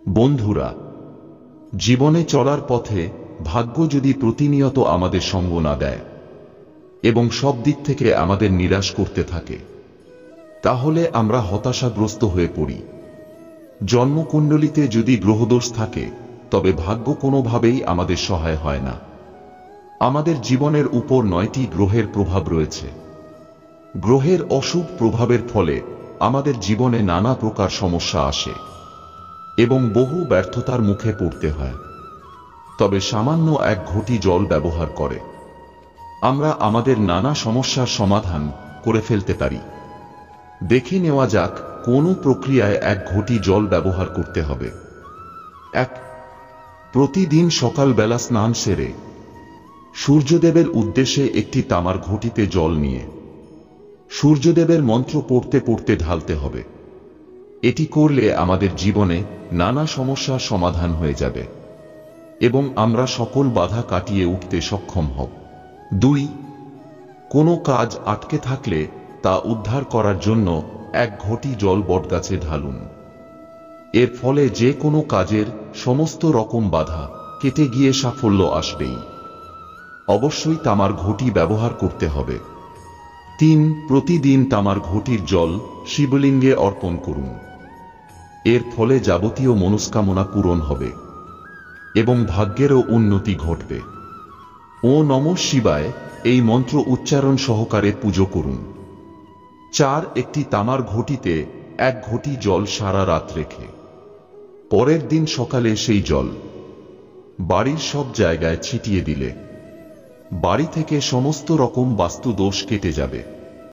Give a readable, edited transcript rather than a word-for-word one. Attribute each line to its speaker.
Speaker 1: বন্ধুরা, জীবনে চলার পথে ভাগ্য যদি প্রতিনিয়ত আমাদের সঙ্গ না দেয় এবং সব দিক থেকে আমাদের নিরাশ করতে থাকে, তাহলে আমরা হতাশাগ্রস্ত হয়ে পড়ি। জন্মকুণ্ডলিতে যদি গ্রহদোষ থাকে, তবে ভাগ্য কোনোভাবেই আমাদের সহায় হয় না। আমাদের জীবনের উপর 9টি গ্রহের প্রভাব রয়েছে। গ্রহের অশুভ প্রভাবের ফলে আমাদের জীবনে নানা প্রকার সমস্যা আসে এবং বহু ব্যর্থতার মুখে পড়তে হয়। তবে সামান্য এক ঘটি জল ব্যবহার করে আমরা আমাদের নানা সমস্যার সমাধান করে ফেলতে পারি। দেখে নেওয়া যাক কোন প্রক্রিয়ায় এক ঘটি জল ব্যবহার করতে হবে। 1. প্রতিদিন সকালবেলা স্নান সেরে সূর্যদেবের উদ্দেশ্যে একটি তামার ঘটিতে জল নিয়ে সূর্যদেবের মন্ত্র পড়তে পড়তে ঢালতে হবে। এটি করলে আমাদের জীবনে নানা সমস্যার সমাধান হয়ে যাবে এবং আমরা সকল বাধা কাটিয়ে উঠতে সক্ষম হব। 2. কোনো কাজ আটকে থাকলে তা উদ্ধার করার জন্য এক ঘটি জল বটগাছে ঢালুন। এর ফলে যে কোনো কাজের সমস্ত রকম বাধা কেটে গিয়ে সাফল্য আসবেই। অবশ্যই তামার ঘটি ব্যবহার করতে হবে। 3. প্রতিদিন তামার ঘটির জল শিবলিঙ্গে অর্পণ করুন। এর ফলে যাবতীয় মনস্কামনা পূরণ হবে এবং ভাগ্যেরও উন্নতি ঘটবে। ওম নমঃ শিবায় এই মন্ত্র উচ্চারণ সহকারে পুজো করুন। 4. একটি তামার ঘটিতে এক ঘটি জল সারা রাত রেখে পরের দিন সকালে সেই জল বাড়ির সব জায়গায় ছিটিয়ে দিলে বাড়ি থেকে সমস্ত রকম বাস্তু দোষ কেটে যাবে।